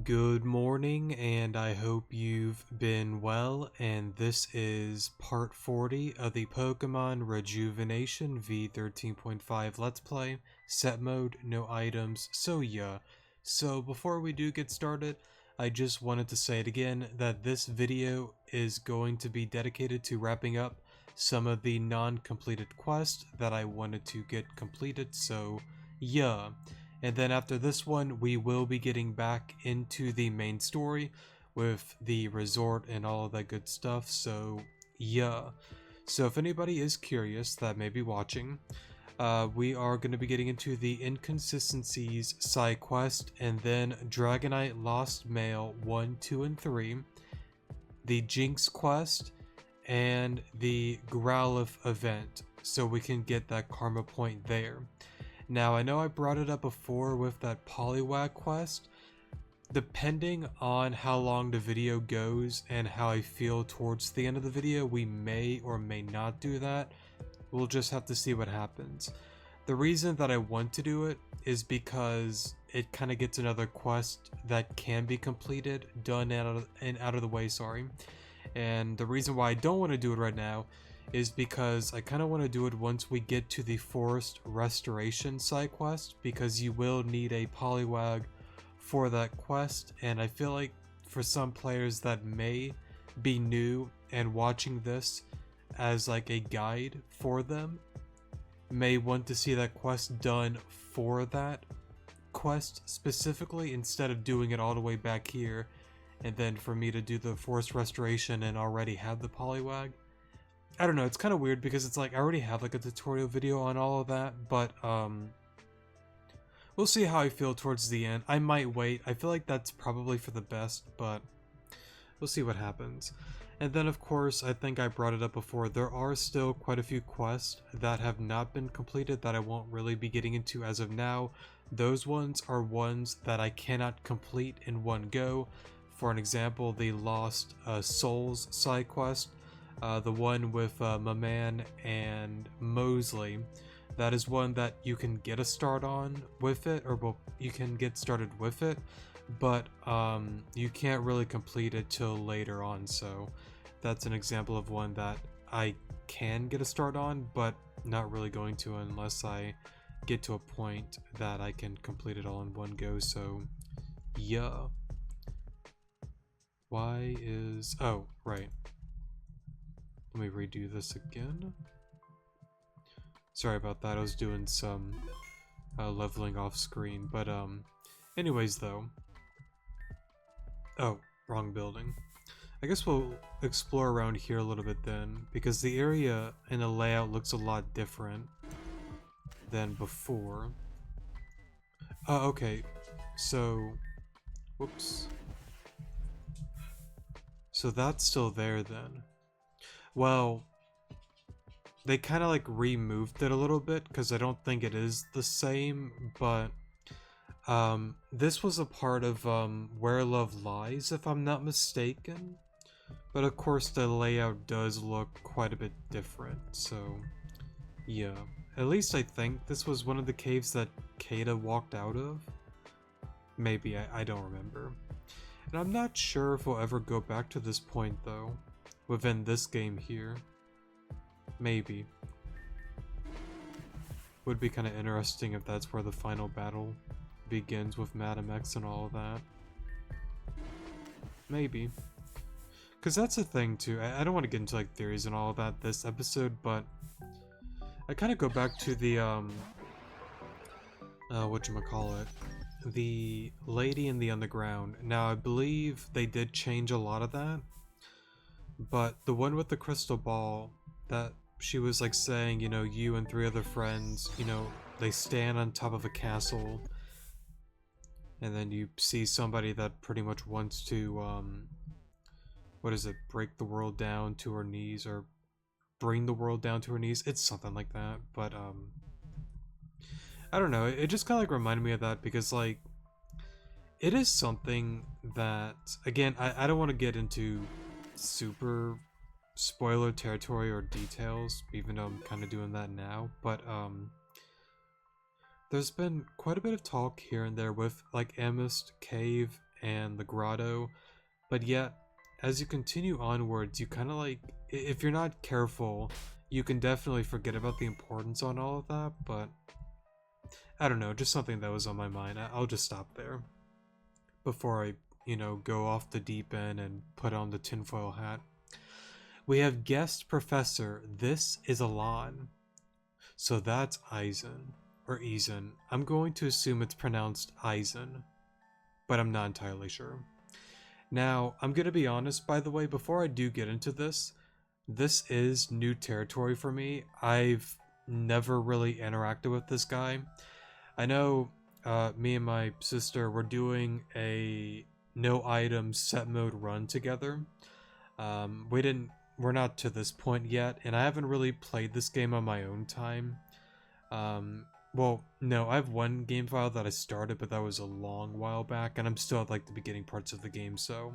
Good morning, and I hope you've been well, and this is part 40 of the Pokemon Rejuvenation V13.5 Let's Play, set mode, no items, so yeah. So before we do get started, I just wanted to say it again that this video is going to be dedicated to wrapping up some of the non-completed quests that I wanted to get completed, so yeah. And then after this one, we will be getting back into the main story with the resort and all of that good stuff. So, yeah. So if anybody is curious that may be watching, we are going to be getting into the Inconsistencies side quest, and then Dragonite Lost Mail 1, 2, and 3, the Jinx quest, and the Growlithe event, so we can get that karma point there. Now, I know I brought it up before with that Poliwag quest. Depending on how long the video goes and how I feel towards the end of the video, we may or may not do that. We'll just have to see what happens. The reason that I want to do it is because it kind of gets another quest that can be completed, done and out of the way, sorry. And the reason why I don't want to do it right now is because I kind of want to do it once we get to the Forest Restoration side quest, because you will need a Poliwag for that quest, and I feel like for some players that may be new and watching this as like a guide for them may want to see that quest done for that quest specifically, instead of doing it all the way back here and then for me to do the Forest Restoration and already have the Poliwag. I don't know, it's kind of weird because it's like I already have like a tutorial video on all of that, but we'll see how I feel towards the end. I might wait. I feel like that's probably for the best, but we'll see what happens. And then of course, I think I brought it up before, there are still quite a few quests that have not been completed that I won't really be getting into as of now. Those ones are ones that I cannot complete in one go. For an example, the Lost Souls side quest. The one with my man and Mosley, that is one that you can get a start on with it, or well, you can get started with it, but you can't really complete it till later on. So that's an example of one that I can get a start on, but not really going to unless I get to a point that I can complete it all in one go. So yeah. Why is... oh, right. Let me redo this again. Sorry about that, I was doing some leveling off screen, but anyways though. Oh, wrong building. I guess we'll explore around here a little bit then, because the area and the layout looks a lot different than before. Okay, so, whoops. So that's still there then. Well, they kind of like removed it a little bit because I don't think it is the same, but this was a part of Where Love Lies, if I'm not mistaken. But of course the layout does look quite a bit different, so yeah. At least I think this was one of the caves that Kata walked out of. Maybe, I don't remember. And I'm not sure if we'll ever go back to this point though, within this game here. Maybe. Would be kind of interesting if that's where the final battle begins with Madam X and all of that. Maybe. Because that's the thing too, I don't want to get into like theories and all of that this episode, but I kind of go back to the, whatchamacallit, the Lady in the Underground. Now I believe they did change a lot of that, but the one with the crystal ball, that she was like saying, you know, you and 3 other friends, you know, they stand on top of a castle, and then you see somebody that pretty much wants to, what is it, break the world down to her knees, or bring the world down to her knees. It's something like that, but, I don't know, it just kind of like reminded me of that, because like, it is something that, again, I don't want to get into super spoiler territory or details, even though I'm kind of doing that now, but there's been quite a bit of talk here and there with like Amist Cave and the grotto, but yet, as you continue onwards, you kind of like, if you're not careful, you can definitely forget about the importance on all of that, but I don't know, just something that was on my mind. I'll just stop there before I, go off the deep end and put on the tinfoil hat. We have guest professor. This is Alon. So that's Eizen, or Eizen. I'm going to assume it's pronounced Eizen, but I'm not entirely sure. Now, I'm going to be honest, by the way, before I do get into this, this is new territory for me. I've never really interacted with this guy. I know me and my sister were doing a no items set mode run together. We're not to this point yet, and I haven't really played this game on my own time. Well, no, I have one game file that I started, but that was a long while back, and I'm still at like the beginning parts of the game, so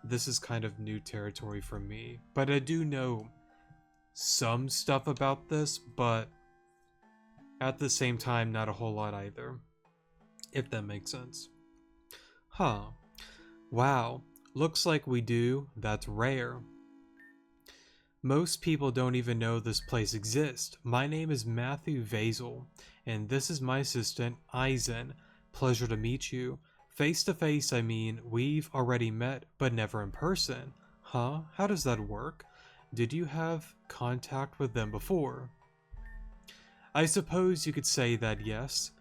this is kind of new territory for me. But I do know some stuff about this, but at the same time, not a whole lot either, if that makes sense. Huh. Wow. Looks like we do. That's rare. Most people don't even know this place exists. My name is Matthew Vazel, and this is my assistant, Eizen. Pleasure to meet you. Face to face, I mean, we've already met, but never in person. Huh? How does that work? Did you have contact with them before? I suppose you could say that yes.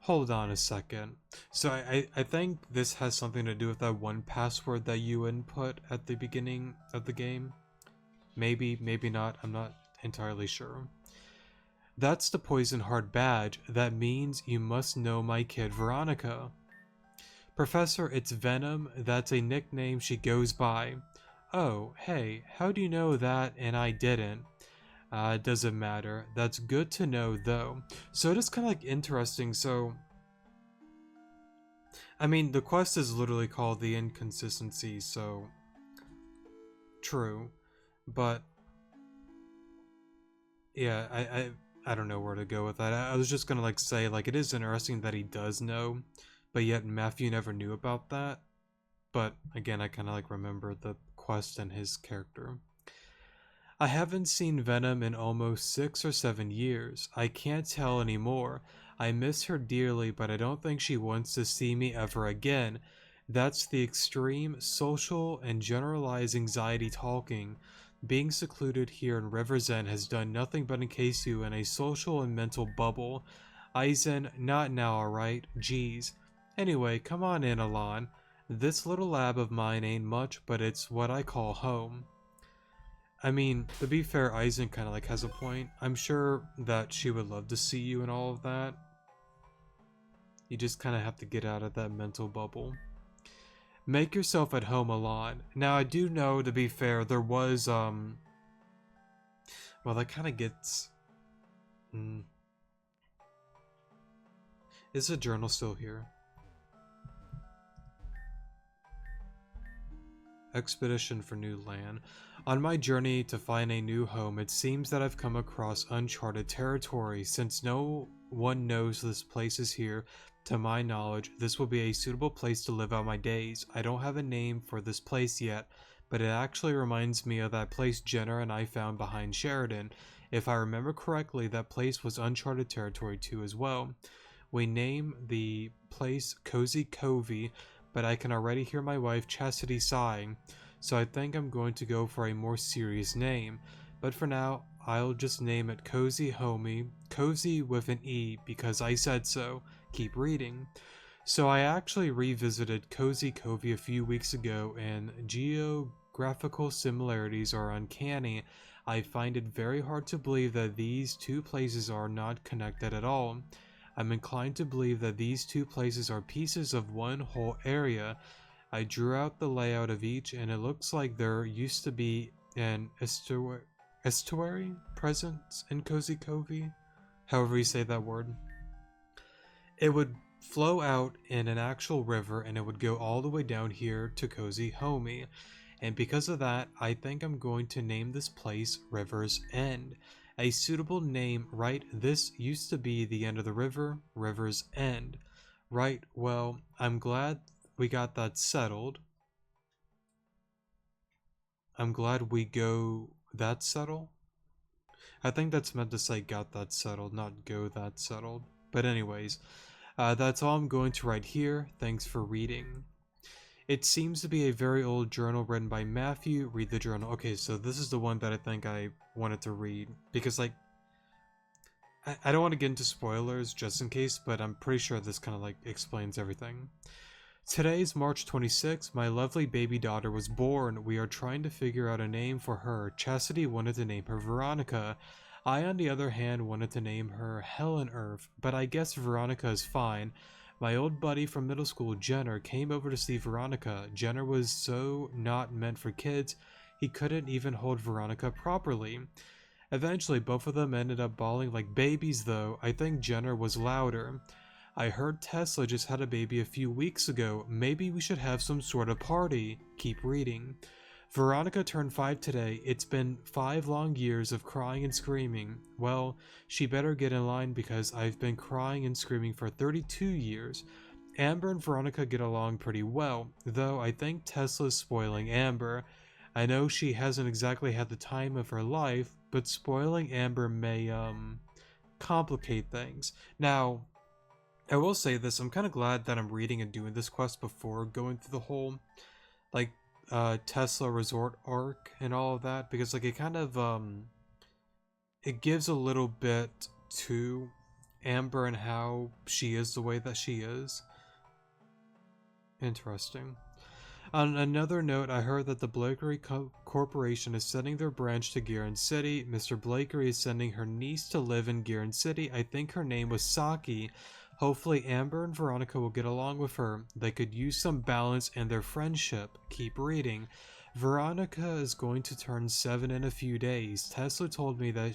Hold on a second. So I think this has something to do with that one password that you input at the beginning of the game. Maybe, maybe not. I'm not entirely sure. That's the Poison Heart badge. That means you must know my kid Veronica. Professor, it's Venom. That's a nickname she goes by. Oh, hey, how do you know that and I didn't? It doesn't matter. That's good to know, though. So it is kind of like interesting. So, I mean, the quest is literally called The Inconsistency, so true. But yeah, I don't know where to go with that. I was just gonna like say like it is interesting that he does know, but yet Matthew never knew about that. But again, I kind of like remember the quest and his character. I haven't seen Venom in almost 6 or 7 years. I can't tell anymore. I miss her dearly, but I don't think she wants to see me ever again. That's the extreme social and generalized anxiety talking. Being secluded here in River's End has done nothing but encase you in a social and mental bubble. Eizen, not now, alright? Geez. Anyway, come on in, Alon. This little lab of mine ain't much, but it's what I call home. I mean, to be fair, Eizen kind of like has a point. I'm sure that she would love to see you and all of that. You just kind of have to get out of that mental bubble. Make yourself at home, Alon. Now, I do know, to be fair, there was, well, that kind of gets... Is the journal still here? Expedition for new land. On my journey to find a new home, it seems that I've come across uncharted territory. Since no one knows this place is here, to my knowledge, this will be a suitable place to live out my days. I don't have a name for this place yet, but it actually reminds me of that place Jenna and I found behind Sheridan. If I remember correctly, that place was uncharted territory too as well. We name the place Cozy Covey, but I can already hear my wife Chastity sighing, so I think I'm going to go for a more serious name. But for now, I'll just name it Cozy Homie, Cozy with an E because I said so. Keep reading. So I actually revisited Cozy Covey a few weeks ago, and geographical similarities are uncanny. I find it very hard to believe that these two places are not connected at all. I'm inclined to believe that these two places are pieces of one whole area. I drew out the layout of each, and it looks like there used to be an estuary present in Cozy Covey, however you say that word. It would flow out in an actual river, and it would go all the way down here to Cozy Homie. And because of that, I think I'm going to name this place River's End. A suitable name, right? This used to be the end of the river, River's End. Right, well, I'm glad we got that settled. I'm glad we go that settle. I think that's meant to say got that settled, not go that settled. But anyways, that's all I'm going to write here. Thanks for reading. It seems to be a very old journal written by Matthew. Read the journal. Okay, so this is the one that I think I wanted to read. Because, like, I don't want to get into spoilers just in case, but I'm pretty sure this kind of, like, explains everything. Today's March 26th. My lovely baby daughter was born. We are trying to figure out a name for her. Chastity wanted to name her Veronica. I, on the other hand, wanted to name her Helen Earth, but I guess Veronica is fine. My old buddy from middle school, Jenner, came over to see Veronica. Jenner was so not meant for kids, he couldn't even hold Veronica properly. Eventually, both of them ended up bawling like babies, though. I think Jenner was louder. I heard Tesla just had a baby a few weeks ago. Maybe we should have some sort of party. Keep reading. Veronica turned 5 today. It's been 5 long years of crying and screaming. Well, she better get in line because I've been crying and screaming for 32 years. Amber and Veronica get along pretty well, though I think Tesla's spoiling Amber. I know she hasn't exactly had the time of her life, but spoiling Amber may, complicate things. Now, I will say this, I'm kind of glad that I'm reading and doing this quest before going through the whole, like, Tesla Resort arc and all of that, because, like, it kind of, it gives a little bit to Amber and how she is the way that she is. Interesting. On another note, I heard that the Blakery Corporation is sending their branch to Giron City. Mr. Blakery is sending her niece to live in Giron City. I think her name was Saki. Hopefully Amber and Veronica will get along with her. They could use some balance in their friendship. Keep reading. Veronica is going to turn 7 in a few days. Tesla told me that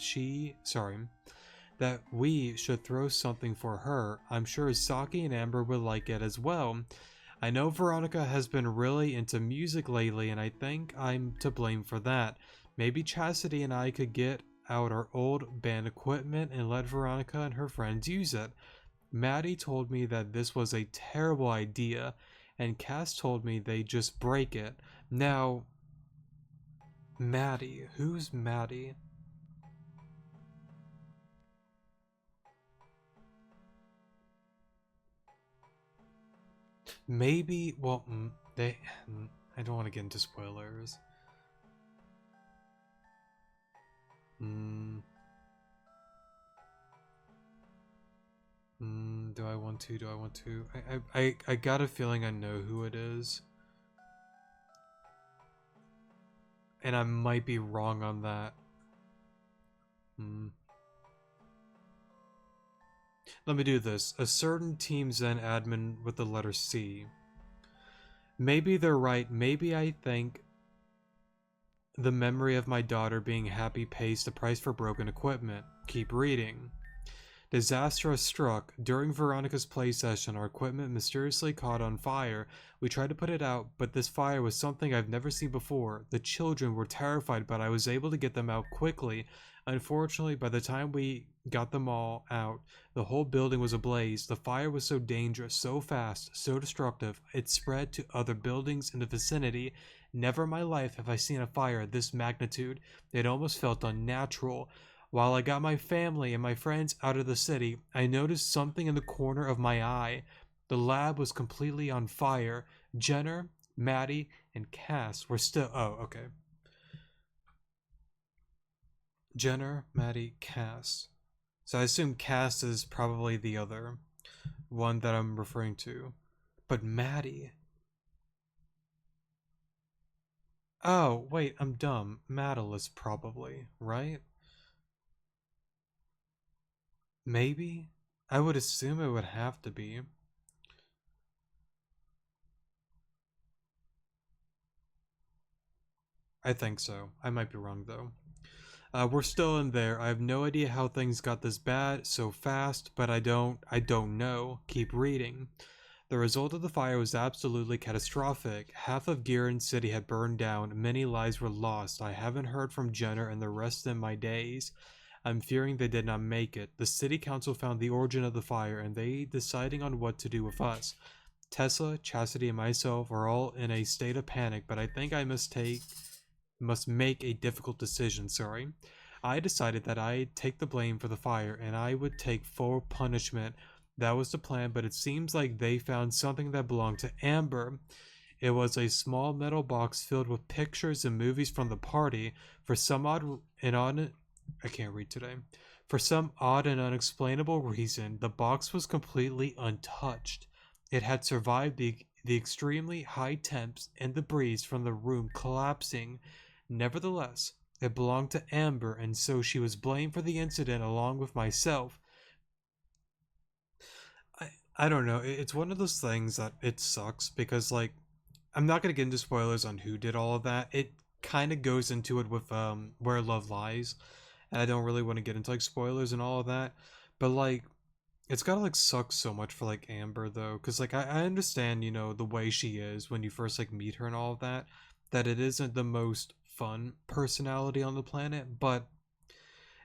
that we should throw something for her. I'm sure Saki and Amber would like it as well. I know Veronica has been really into music lately, and I think I'm to blame for that. Maybe Chastity and I could get out our old band equipment and let Veronica and her friends use it. Maddie told me that this was a terrible idea, and Cass told me they just break it. Now, Maddie. Who's Maddie? Maybe, well, I don't want to get into spoilers. Do I want to? Do I want to? I got a feeling I know who it is. And I might be wrong on that. Let me do this. A certain Team Zen admin with the letter C. Maybe they're right. Maybe I think the memory of my daughter being happy pays the price for broken equipment. Keep reading. Disaster has struck. During Veronica's play session, our equipment mysteriously caught on fire. We tried to put it out, but this fire was something I've never seen before. The children were terrified, but I was able to get them out quickly. Unfortunately, by the time we got them all out, the whole building was ablaze. The fire was so dangerous, so fast, so destructive, it spread to other buildings in the vicinity. Never in my life have I seen a fire of this magnitude. It almost felt unnatural. While I got my family and my friends out of the city, I noticed something in the corner of my eye. The lab was completely on fire. Jenner, Maddie, and Cass were still... Oh, okay. Jenner, Maddie, Cass. So I assume Cass is probably the other one that I'm referring to. But Maddie... Oh, wait, I'm dumb. Madeline probably, right? Maybe? I would assume it would have to be. I think so. I might be wrong though. We're still in there. I have no idea how things got this bad so fast, but I don't know. Keep reading. The result of the fire was absolutely catastrophic. Half of Giron City had burned down. Many lives were lost. I haven't heard from Jenner and the rest in my days. I'm fearing they did not make it. The city council found the origin of the fire and they deciding on what to do with us. Tesla, Chastity, and myself are all in a state of panic, but I think I must make a difficult decision, sorry. I decided that I'd take the blame for the fire and I would take full punishment. That was the plan, but it seems like they found something that belonged to Amber. It was a small metal box filled with pictures and movies from the party. For some odd and on I can't read today. For some odd and unexplainable reason, the box was completely untouched. It had survived the extremely high temps and the breeze from the room collapsing. Nevertheless, it belonged to Amber, and so she was blamed for the incident along with myself. I don't know. It's one of those things that it sucks because, like, I'm not gonna get into spoilers on who did all of that. It kind of goes into it with Where Love Lies, and I don't really want to get into like spoilers and all of that. But like, it's gotta like suck so much for like Amber though, because like I understand, the way she is when you first like meet her and all of that, that it isn't the most fun personality on the planet, but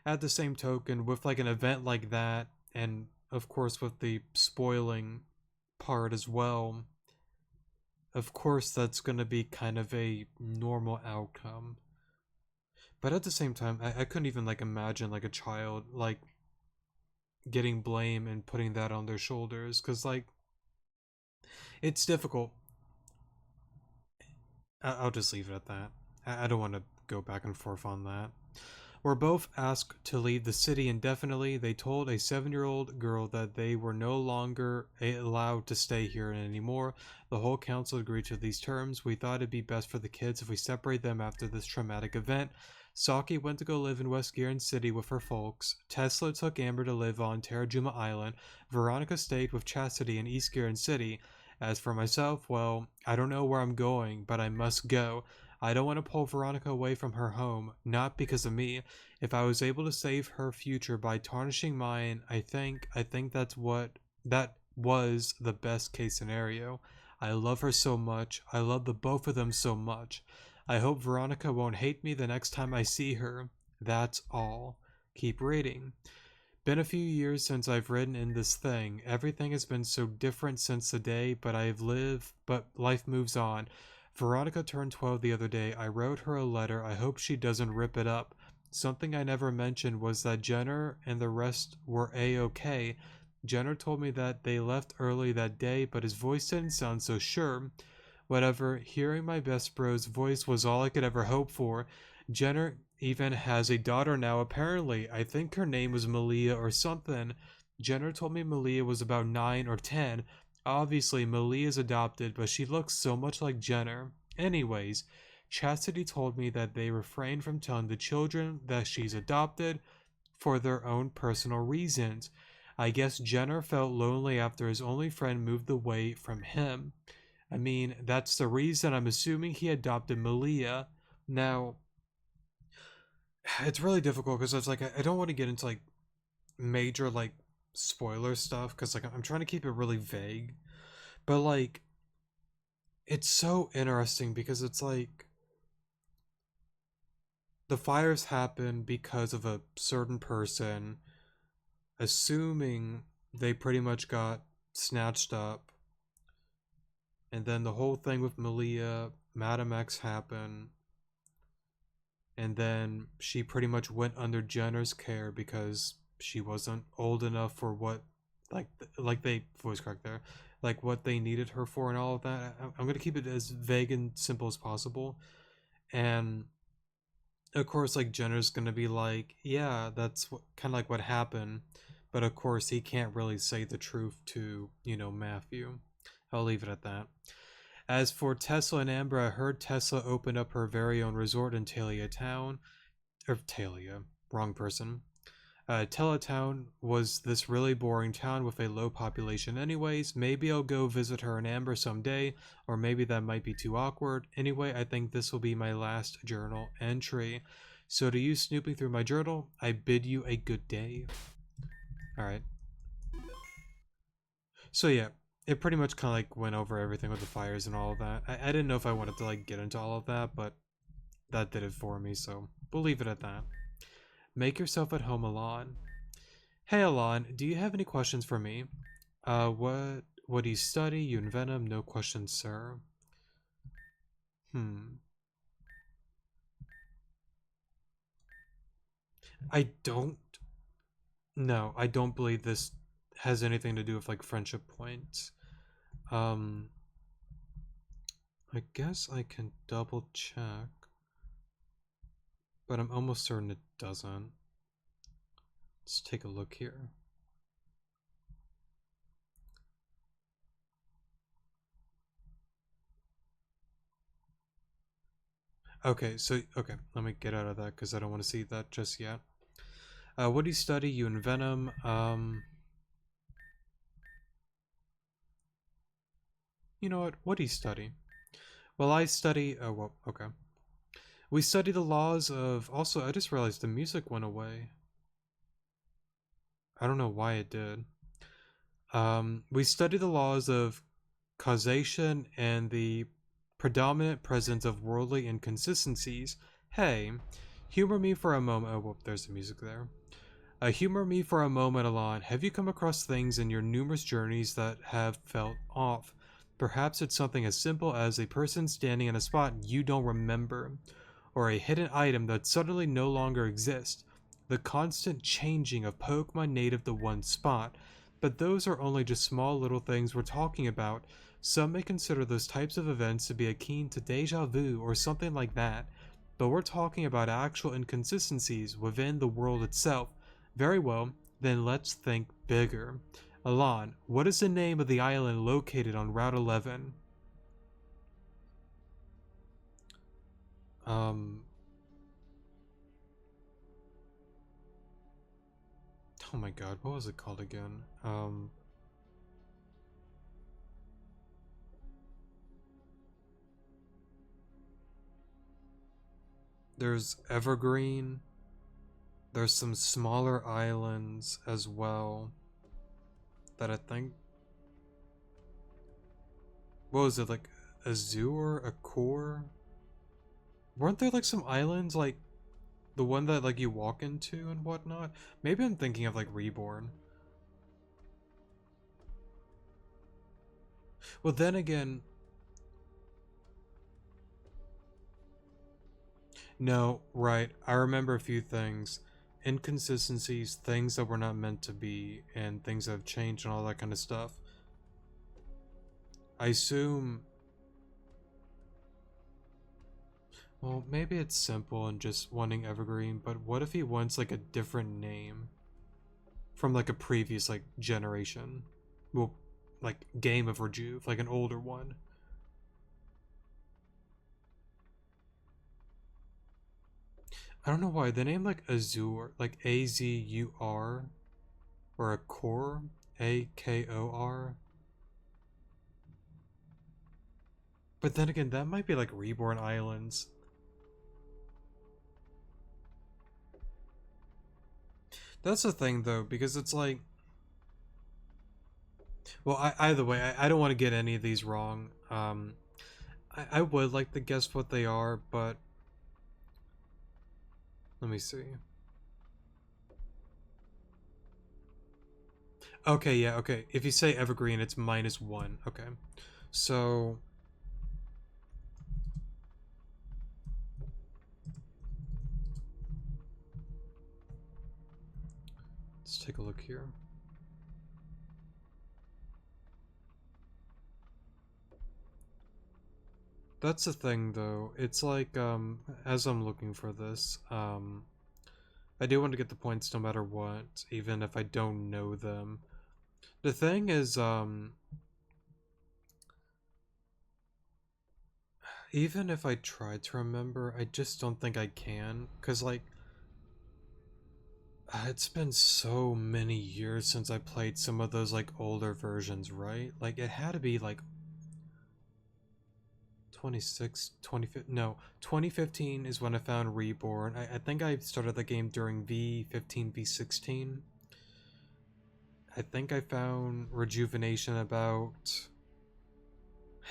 at the same token, with like an event like that, and of course with the spoiling part as well, of course that's going to be kind of a normal outcome. But at the same time, I couldn't even like imagine like a child like getting blame and putting that on their shoulders, because like it's difficult. I'll just leave it at that. I don't want to go back and forth on that. Were both asked to leave the city indefinitely. They told a 7-year-old girl that they were no longer allowed to stay here anymore. The whole council agreed to these terms. We thought it'd be best for the kids if we separate them after this traumatic event. Saki went to go live in West Gearan City with her folks. Tesla took Amber to live on Terajuma Island. Veronica stayed with Chastity in East Gearan City. As for myself, well, I don't know where I'm going, but I must go. I don't want to pull Veronica away from her home, not because of me. If I was able to save her future by tarnishing mine, I think that was the best case scenario. I love her so much. I love the both of them so much. I hope Veronica won't hate me the next time I see her. That's all. Keep reading. Been a few years since I've written in this thing. Everything has been so different since the day, but life moves on. Veronica turned 12 the other day. I wrote her a letter. I hope she doesn't rip it up. Something I never mentioned was that Jenner and the rest were A-OK. Jenner told me that they left early that day, but his voice didn't sound so sure. Whatever, hearing my best bro's voice was all I could ever hope for. Jenner even has a daughter now, apparently. I think her name was Malia or something. Jenner told me Malia was about 9 or 10. Obviously, Malia's adopted, but she looks so much like Jenner. Anyways, Chastity told me that they refrain from telling the children that she's adopted for their own personal reasons. I guess Jenner felt lonely after his only friend moved away from him. I mean, that's the reason I'm assuming he adopted Malia. Now, it's really difficult because it's like I don't want to get into like major like spoiler stuff because like I'm trying to keep it really vague. But like it's so interesting because it's like the fires happen because of a certain person, assuming they pretty much got snatched up, and then the whole thing with Malia, Madam X happened, and then she pretty much went under Jenner's care because she wasn't old enough for what like like they voice crack there, like what they needed her for and all of that. I'm gonna keep it as vague and simple as possible, and of course like Jenner's gonna be like, yeah, that's what, kind of like what happened, but of course he can't really say the truth to Matthew. I'll leave it at that. As for Tesla and Amber, I heard Tesla opened up her very own resort in Talia Town. Or Talia, wrong person. Teletown was this really boring town with a low population anyways. Maybe I'll go visit her and Amber someday, or maybe that might be too awkward. Anyway, I think this will be my last journal entry. So to you snooping through my journal, I bid you a good day. Alright. So yeah, it pretty much kind of like went over everything with the fires and all of that. I didn't know if I wanted to like get into all of that, but that did it for me, so we'll leave it at that. Make yourself at home, Alon. Hey, Alon, do you have any questions for me? What What do you study? You and Venom? No question, sir. I don't... No, I don't believe this has anything to do with, like, friendship points. I guess I can double check. But I'm almost certain it doesn't. Let's take a look here. Okay, let me get out of that because I don't want to see that just yet. What do you study? You and Venom. You know what do you study? Well, I study. Oh, well, okay. We study the laws of. Also, I just realized the music went away. I don't know why it did. We study the laws of causation and the predominant presence of worldly inconsistencies. Hey, humor me for a moment. Oh, well, there's the music there. Humor me for a moment, Alon. Have you come across things in your numerous journeys that have felt off? Perhaps it's something as simple as a person standing in a spot you don't remember, or a hidden item that suddenly no longer exists. The constant changing of Pokemon native to one spot. But those are only just small little things we're talking about. Some may consider those types of events to be akin to deja vu or something like that. But we're talking about actual inconsistencies within the world itself. Very well, then let's think bigger. Alon, what is the name of the island located on Route 11? Um. Oh my god, what was it called again? There's Evergreen. There's some smaller islands as well that I think. What was it, like Azure, Accor? Weren't there like some islands like the one that like you walk into and whatnot? Maybe I'm thinking of like Reborn. Well, then again, no, right. I remember a few things. Inconsistencies, things that were not meant to be, and things that have changed and all that kind of stuff. I assume. Well, maybe it's simple and just wanting Evergreen, but what if he wants like a different name from like a previous like generation? Well, like game of Rejuve, like an older one. I don't know why the name like Azure, like Azur, or a core, Akor. But then again, that might be like Reborn Islands. That's the thing though, because it's like, well, either way, I don't want to get any of these wrong. I would like to guess what they are, but let me see. Okay, yeah, okay. If you say Evergreen, it's -1. Okay. So, let's take a look here. That's the thing, though. It's like, as I'm looking for this, I do want to get the points no matter what, even if I don't know them. The thing is, even if I try to remember, I just don't think I can, because, like, it's been so many years since I played some of those, like, older versions, right? Like, it had to be, like, 26, 2015, no, 2015 is when I found Reborn. I think I started the game during V15, V16. I think I found Rejuvenation about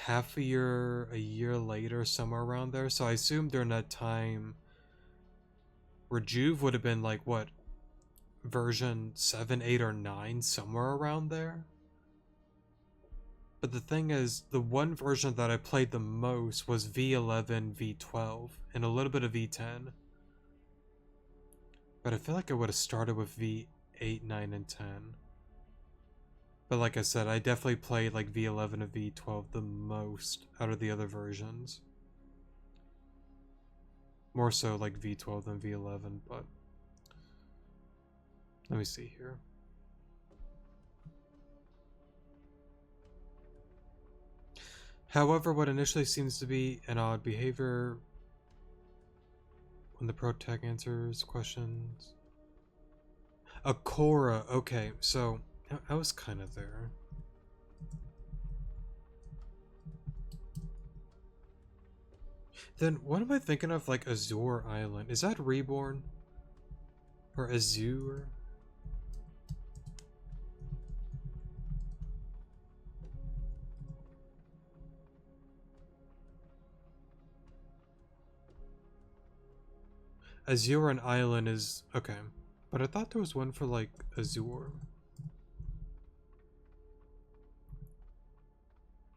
half a year later, somewhere around there. So I assume during that time, Rejuve would have been like, what, version 7, 8, or 9, somewhere around there? But the thing is, the one version that I played the most was V11, V12, and a little bit of V10. But I feel like I would have started with V8, 9, and 10. But like I said, I definitely played like V11 and V12 the most out of the other versions. More so like V12 than V11, but let me see here. However, what initially seems to be an odd behavior when the protag answers questions. A Cora, okay, so I was kind of there. Then what am I thinking of, like Azure Island? Is that Reborn? Or Azure? Azure and Island is okay. But I thought there was one for like Azure.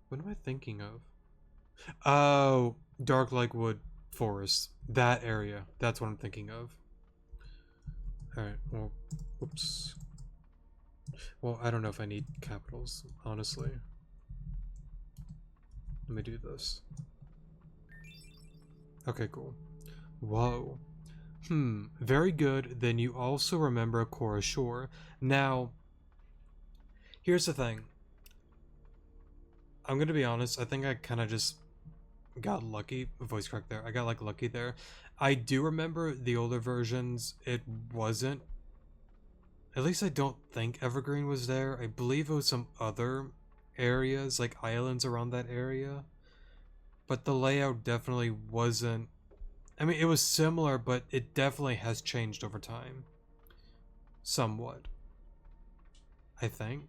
What am I thinking of? Oh, Dark Lakewood Forest. That area. That's what I'm thinking of. Alright, well, whoops. Well, I don't know if I need capitals, honestly. Let me do this. Okay, cool. Whoa. Very good. Then you also remember Cora Shore. Now, here's the thing. I'm gonna be honest, I think I kind of just got lucky. Voice crack there. I got like lucky there. I do remember the older versions. It wasn't. At least I don't think Evergreen was there. I believe it was some other areas, like islands around that area. But the layout definitely wasn't. I mean, it was similar, but it definitely has changed over time. Somewhat. I think.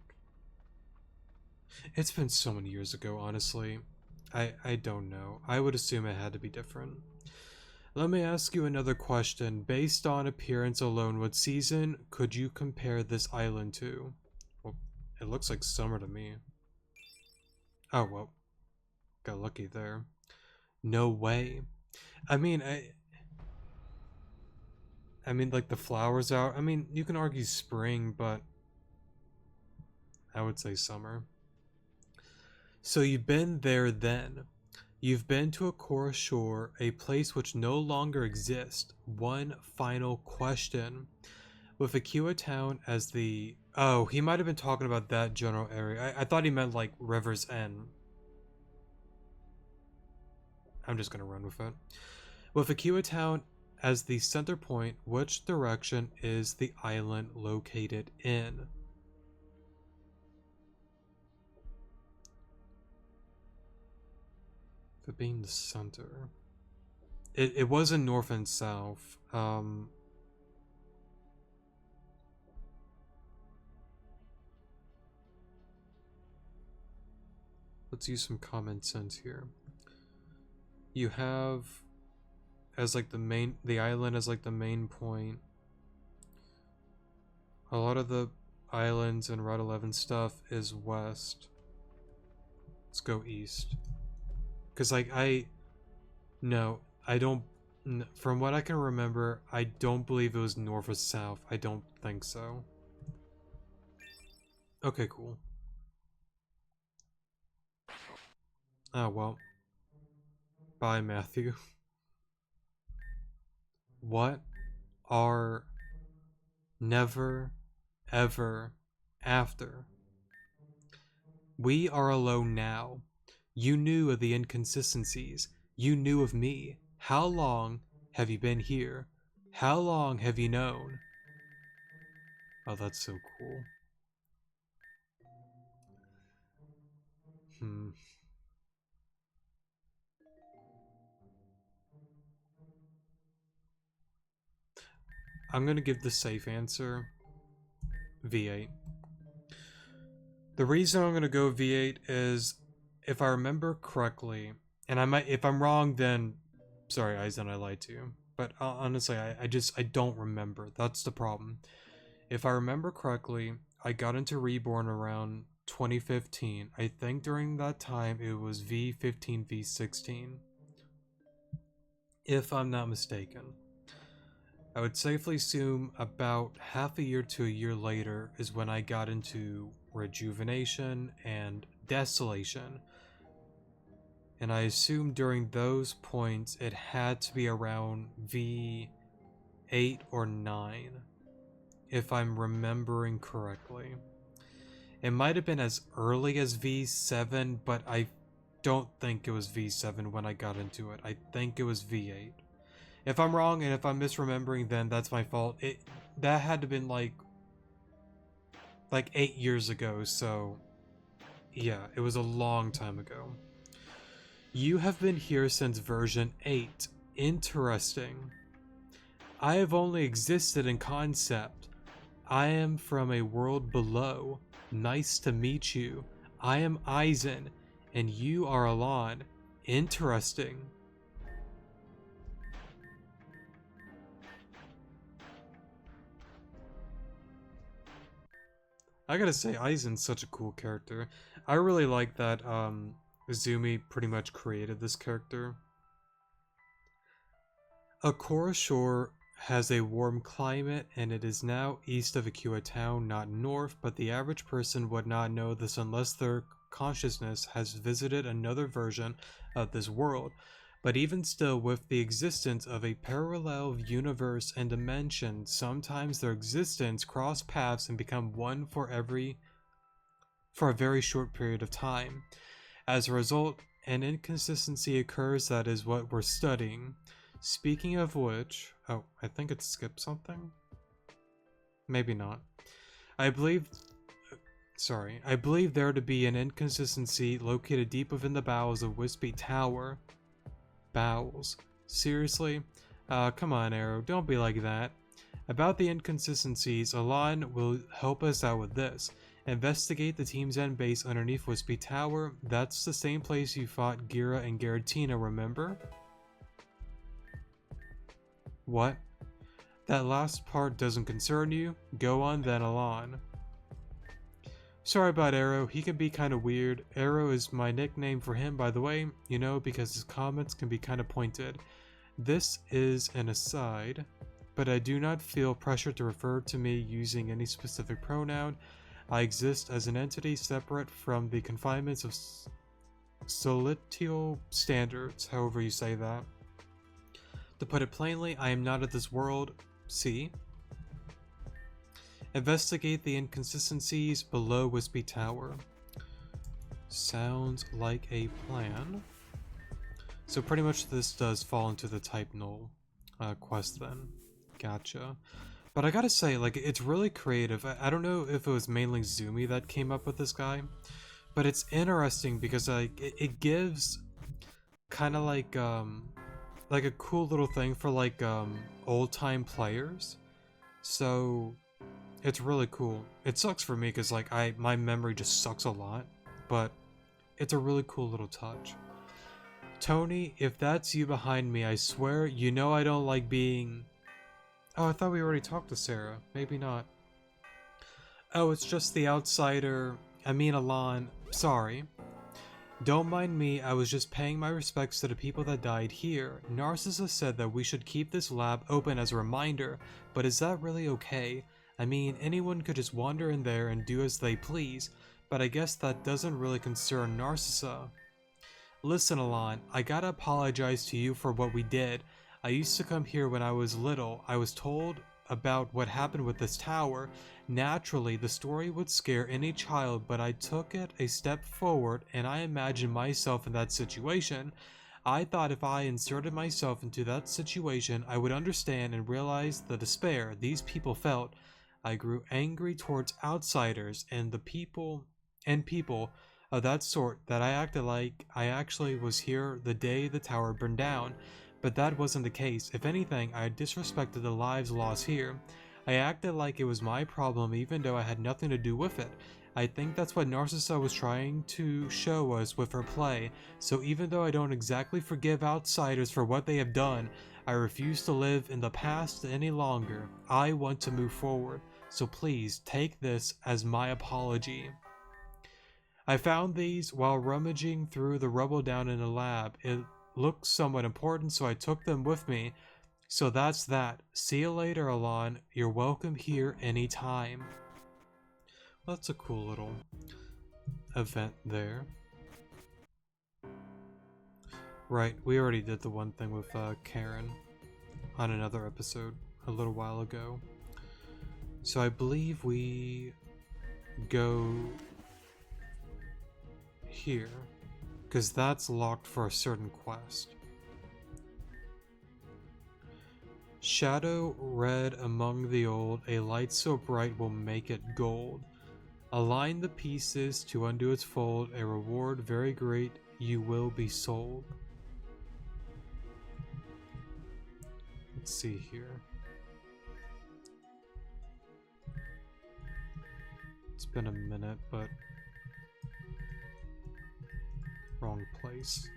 It's been so many years ago, honestly. I don't know. I would assume it had to be different. Let me ask you another question. Based on appearance alone, what season could you compare this island to? Well, it looks like summer to me. Oh, well. Got lucky there. No way. I mean, I mean, like the flowers out. I mean, you can argue spring, but I would say summer. So you've been there then. You've been to Akora Shore, a place which no longer exists. One final question. With Akiwa Town as the... Oh, he might have been talking about that general area. I thought he meant like River's End. I'm just gonna run with it. With Akiwa Town as the center point, which direction is the island located in? For being the center. It wasn't north and south. Let's use some common sense here. You have as like the island as like the main point. A lot of the islands and Route 11 stuff is west. Let's go east. Because like no, I don't, from what I can remember, I don't believe it was north or south. I don't think so. Okay, cool. Oh, well. Bye, Matthew. What are never, ever, after? We are alone now. You knew of the inconsistencies. You knew of me. How long have you been here? How long have you known? Oh, that's so cool. I'm gonna give the safe answer. V8. The reason I'm gonna go V8 is, if I remember correctly, and I might, if I'm wrong, then sorry, Eizen, I lied to you. But honestly, I don't remember. That's the problem. If I remember correctly, I got into Reborn around 2015. I think during that time it was V15, V16, if I'm not mistaken. I would safely assume about half a year to a year later is when I got into Rejuvenation and Desolation. And I assume during those points it had to be around V8 or 9, if I'm remembering correctly. It might have been as early as V7, but I don't think it was V7 when I got into it. I think it was V8. If I'm wrong and if I'm misremembering, then that's my fault. That had to have been like 8 years ago, so yeah, it was a long time ago. You have been here since version 8. Interesting. I have only existed in concept. I am from a world below. Nice to meet you. I am Eizen, and you are Alon. Interesting. I gotta say, Eizen's such a cool character. I really like that Izumi pretty much created this character. Akora Shore has a warm climate, and it is now east of Akua town, not north, but the average person would not know this unless their consciousness has visited another version of this world. But even still, with the existence of a parallel universe and dimension, sometimes their existence cross paths and become one for a very short period of time. As a result, an inconsistency occurs that is what we're studying. Speaking of which, oh, I think it skipped something? Maybe not. I believe there to be an inconsistency located deep within the bowels of Wispy Tower. Bowels. Seriously? Come on, Arrow, don't be like that. About the inconsistencies, Alon will help us out with this. Investigate the Team's End base underneath Wispy Tower. That's the same place you fought Gira and Garatina, remember? What? That last part doesn't concern you? Go on then, Alon. Sorry about Arrow, he can be kinda weird. Arrow is my nickname for him, by the way, you know, because his comments can be kinda pointed. This is an aside, but I do not feel pressure to refer to me using any specific pronoun. I exist as an entity separate from the confinements of solitio standards, however you say that. To put it plainly, I am not of this world. See? Investigate the inconsistencies below Wispy Tower. Sounds like a plan. So pretty much this does fall into the type null quest then. Gotcha. But I gotta say, like, it's really creative. I don't know if it was mainly Zumi that came up with this guy, but it's interesting because like it gives kind of like a cool little thing for like old time players. So it's really cool. It sucks for me because like my memory just sucks a lot, but it's a really cool little touch. Tony, if that's you behind me, I swear you know I don't like being... Oh, I thought we already talked to Sarah. Maybe not. Oh, it's just the outsider. I mean Alon. Sorry. Don't mind me, I was just paying my respects to the people that died here. Narcissa said that we should keep this lab open as a reminder, but is that really okay? I mean, anyone could just wander in there and do as they please, but I guess that doesn't really concern Narcissa. Listen, Alon, I gotta apologize to you for what we did. I used to come here when I was little. I was told about what happened with this tower. Naturally, the story would scare any child, but I took it a step forward and I imagined myself in that situation. I thought if I inserted myself into that situation, I would understand and realize the despair these people felt. I grew angry towards outsiders and people of that sort that I acted like I actually was here the day the tower burned down. But that wasn't the case. If anything, I disrespected the lives lost here. I acted like it was my problem even though I had nothing to do with it. I think that's what Narcissa was trying to show us with her play, so even though I don't exactly forgive outsiders for what they have done, I refuse to live in the past any longer. I want to move forward, so please take this as my apology. I found these while rummaging through the rubble down in the lab. It looked somewhat important, so I took them with me. So that's that. See you later, Alon. You're welcome here anytime. Well, that's a cool little event there. Right, we already did the one thing with Karen on another episode a little while ago. So I believe we go here, because that's locked for a certain quest. Shadow red among the old, a light so bright will make it gold. Align the pieces to undo its fold, a reward very great, you will be sold. Let's see here. It's been a minute, but wrong place.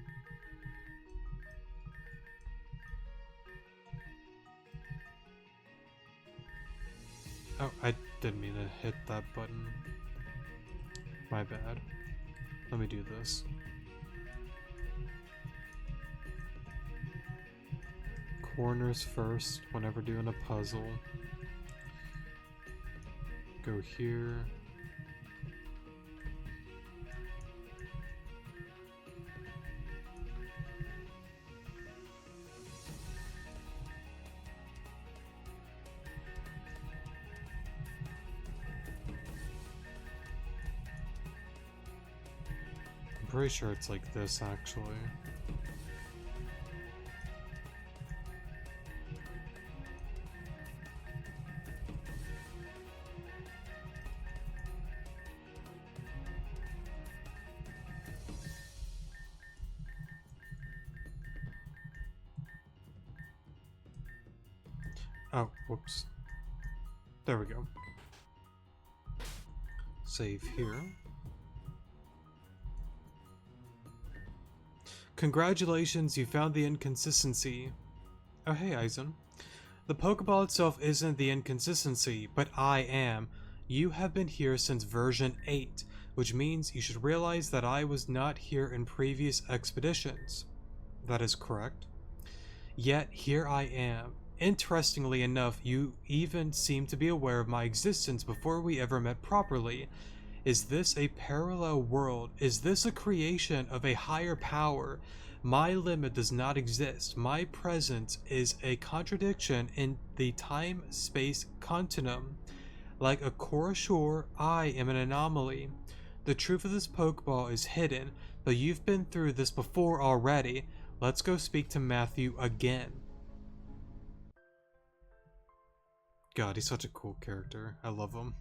Oh, I didn't mean to hit that button. My bad. Let me do this. Corners first whenever doing a puzzle. Go here. I'm pretty sure it's like this actually. Oh, whoops. There we go. Save here. Congratulations, you found the inconsistency. Oh hey, Eizen. The Pokeball itself isn't the inconsistency, but I am. You have been here since version 8, which means you should realize that I was not here in previous expeditions. That is correct. Yet here I am. Interestingly enough, you even seem to be aware of my existence before we ever met properly. Is this a parallel world? Is this a creation of a higher power? My limit does not exist. My presence is a contradiction in the time-space continuum. Like a Korashore, I am an anomaly. The truth of this Pokeball is hidden, but you've been through this before already. Let's go speak to Matthew again. God, he's such a cool character. I love him.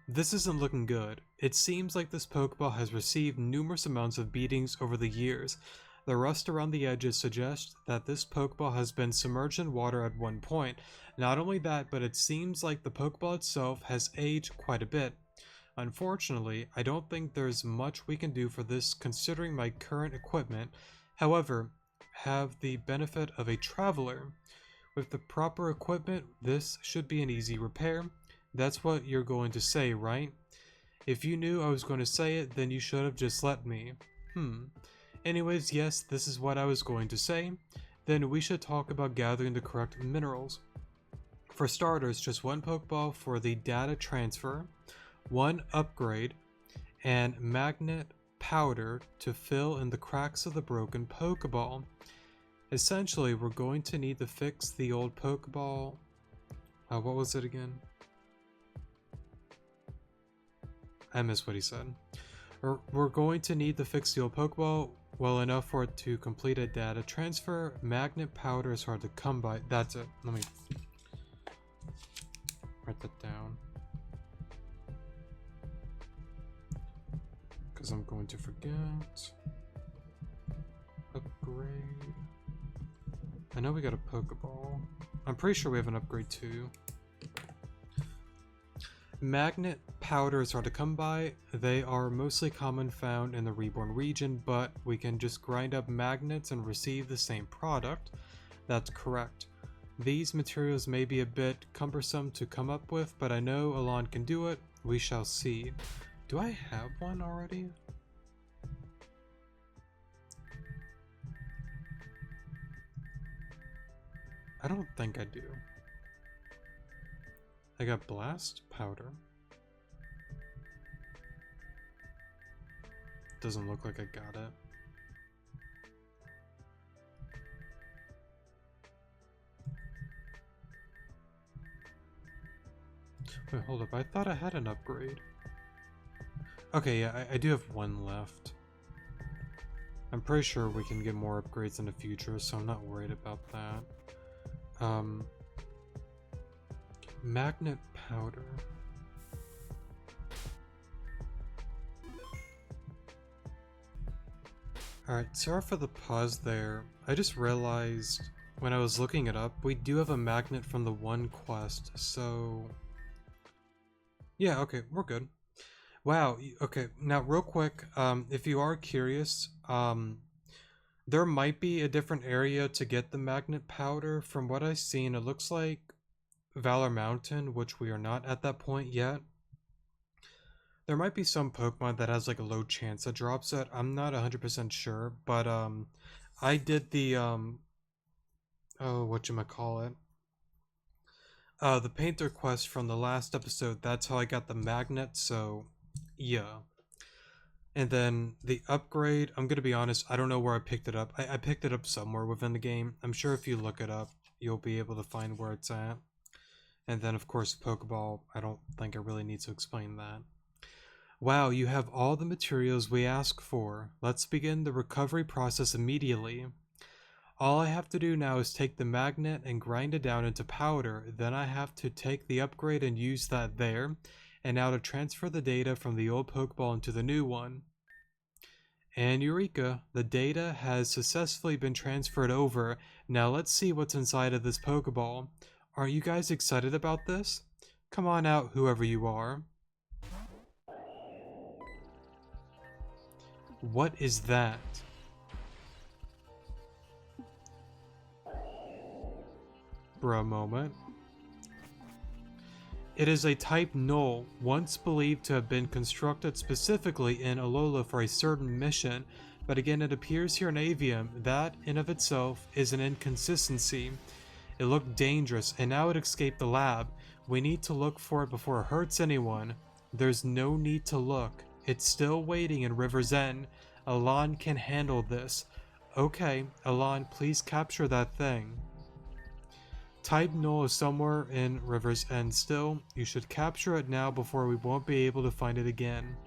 This isn't looking good. It seems like this Pokeball has received numerous amounts of beatings over the years. The rust around the edges suggests that this Pokeball has been submerged in water at one point. Not only that, but it seems like the Pokeball itself has aged quite a bit. Unfortunately, I don't think there's much we can do for this considering my current equipment. However, have the benefit of a traveler. With the proper equipment, this should be an easy repair. That's what you're going to say, right? If you knew I was going to say it, then you should have just let me. Anyways, yes, this is what I was going to say. Then we should talk about gathering the correct minerals. For starters, just one Pokeball for the data transfer, one upgrade, and magnet powder to fill in the cracks of the broken Pokeball. Essentially, we're going to need to fix the old Pokeball. What was it again? I missed what he said. We're going to need to fix the old Pokeball well enough for it to complete a data transfer. Magnet powder is hard to come by. That's it. Let me write that down, because I'm going to forget. Upgrade. I know we got a Pokeball. I'm pretty sure we have an upgrade too. Magnet powders are to come by. They are mostly common found in the Reborn region, but we can just grind up magnets and receive the same product. That's correct. These materials may be a bit cumbersome to come up with, but I know Alon can do it. We shall see. Do I have one already? I don't think I do. I got blast powder. Doesn't look like I got it. Wait, hold up. I thought I had an upgrade. Okay, yeah, I do have one left. I'm pretty sure we can get more upgrades in the future, so I'm not worried about that. Magnet powder. Alright, sorry for the pause there. I just realized when I was looking it up, we do have a magnet from the one quest, so... yeah, okay, we're good. Wow, okay, now real quick, if you are curious, there might be a different area to get the magnet powder. From what I've seen, it looks like Valor Mountain, which we are not at that point yet. There might be some Pokemon that has like a low chance that drops it. I'm not 100% sure, but I did the oh, whatchamacallit? The painter quest from the last episode. That's how I got the magnet, so yeah. And then the upgrade, I'm gonna be honest, I don't know where I picked it up. I picked it up somewhere within the game. I'm sure if you look it up, you'll be able to find where it's at. And then of course Pokeball, I don't think I really need to explain that. Wow, you have all the materials we ask for. Let's begin the recovery process immediately. All I have to do now is take the magnet and grind it down into powder. Then I have to take the upgrade and use that there. And now to transfer the data from the old Pokeball into the new one. And Eureka, the data has successfully been transferred over. Now let's see what's inside of this Pokeball. Are you guys excited about this? Come on out, whoever you are. What is that? For a moment. It is a type null, once believed to have been constructed specifically in Alola for a certain mission, but again it appears here in Avium. That, in of itself, is an inconsistency. It looked dangerous, and now it escaped the lab. We need to look for it before it hurts anyone. There's no need to look. It's still waiting in River's End. Alon can handle this. Okay, Alon, please capture that thing. Type null is somewhere in River's End still. You should capture it now before we won't be able to find it again.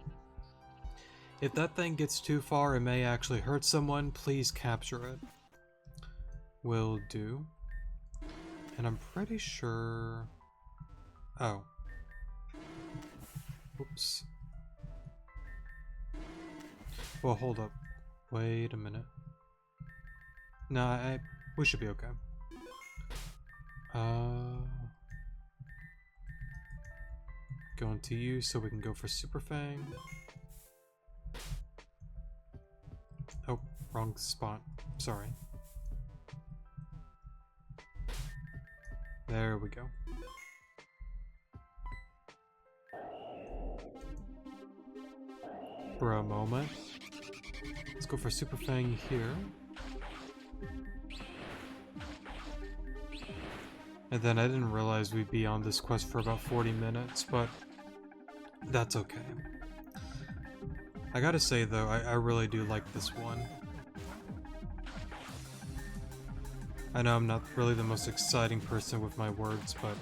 If that thing gets too far, it may actually hurt someone. Please capture it. Will do. And I'm pretty sure... oh. Oops. Well, hold up. Wait a minute. No, we should be okay. Going to you so we can go for Super Fang. Oh, wrong spot. Sorry. There we go. For a moment. Let's go for Super Fang here. And then I didn't realize we'd be on this quest for about 40 minutes, but that's okay. I gotta say though, I really do like this one. I know I'm not really the most exciting person with my words, but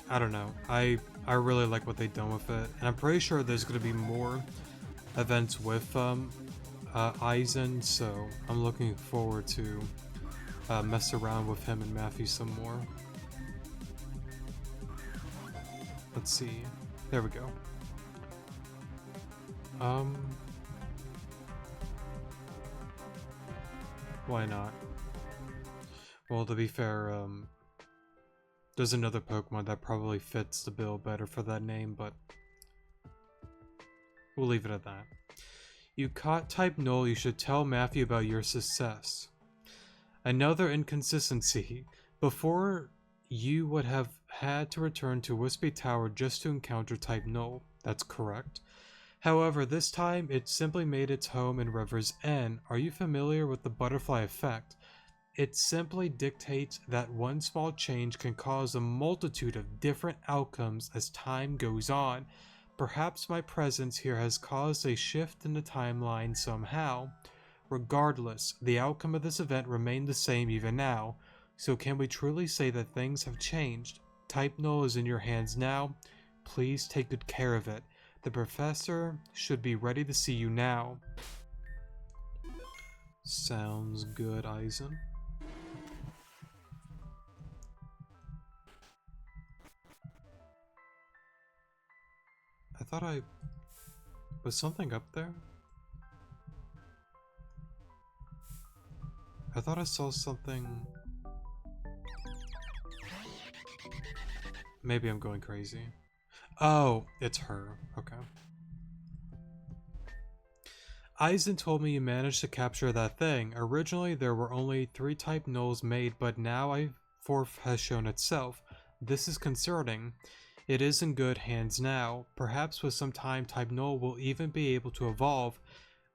I don't know. I really like what they've done with it, and I'm pretty sure there's gonna be more events with Eizen, so I'm looking forward to mess around with him and Matthew some more. Let's see. There we go. Why not? Well, to be fair, there's another Pokemon that probably fits the bill better for that name, but we'll leave it at that. You caught type null, you should tell Matthew about your success. Another inconsistency. Before you would have had to return to Wispy Tower just to encounter Type Null. That's correct. However, this time it simply made its home in River's End. Are you familiar with the butterfly effect? It simply dictates that one small change can cause a multitude of different outcomes as time goes on. Perhaps my presence here has caused a shift in the timeline somehow. Regardless, the outcome of this event remained the same even now. So can we truly say that things have changed? Type Null is in your hands now. Please take good care of it. The professor should be ready to see you now. Sounds good, Eizen. I thought was something up there? I thought I saw something. Maybe I'm going crazy. Oh, it's her. Okay. Eizen told me you managed to capture that thing. Originally, there were only 3 Type Nulls made, but now fourth has shown itself. This is concerning. It is in good hands now. Perhaps with some time, Type Null will even be able to evolve.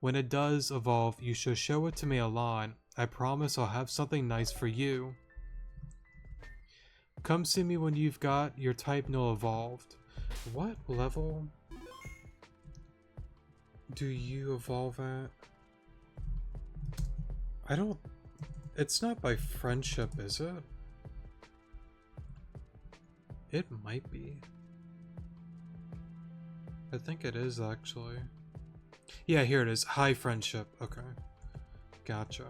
When it does evolve, you should show it to me alone. I promise I'll have something nice for you. Come see me when you've got your Type Null evolved. What level do you evolve at? I don't... It's not by friendship, is it? It might be. I think it is, actually. Yeah, here it is. High friendship. Okay. Gotcha.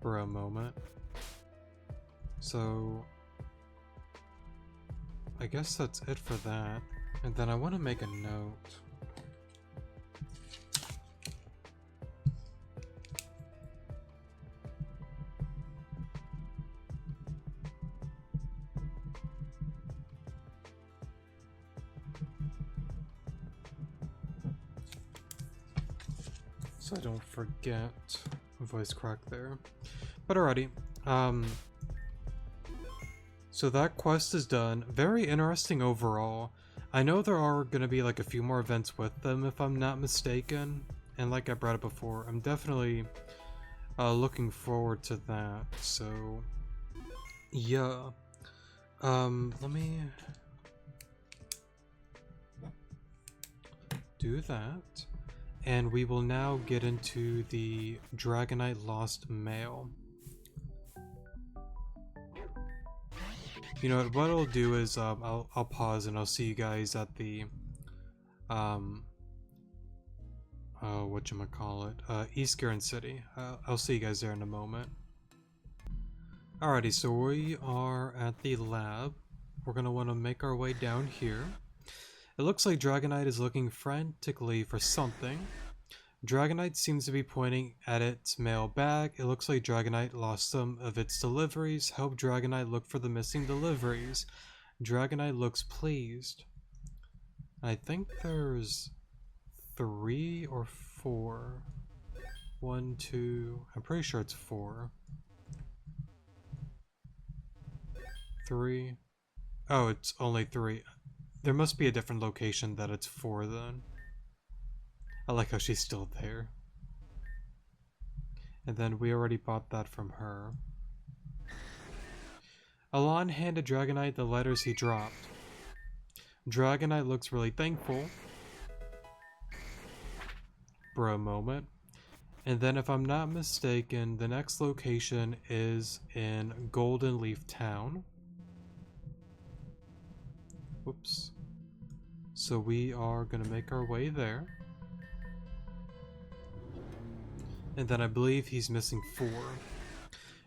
For a moment. So... I guess that's it for that. And then I want to make a note. So I don't forget. Voice crack there. But alrighty. So that quest is done. Very interesting overall. I know there are going to be like a few more events with them if I'm not mistaken. And like I brought up before, I'm definitely looking forward to that. So yeah. Let me do that. And we will now get into the Dragonite Lost Mail. You know what I'll do is I'll pause and I'll see you guys at the whatchamacallit, East Garden City. I'll see you guys there in a moment. Alrighty, so we are at the lab. We're gonna want to make our way down here. It looks like Dragonite is looking frantically for something. Dragonite seems to be pointing at its mail bag. It looks like Dragonite lost some of its deliveries. Help Dragonite look for the missing deliveries. Dragonite looks pleased. I think there's 3 or 4. 1, 2. I'm pretty sure it's 4. 3. Oh, it's only 3. There must be a different location that it's 4 then. I like how she's still there. And then we already bought that from her. Alon handed Dragonite the letters he dropped. Dragonite looks really thankful. For a moment. And then if I'm not mistaken, the next location is in Golden Leaf Town. Whoops. So we are gonna make our way there. And then I believe he's missing 4.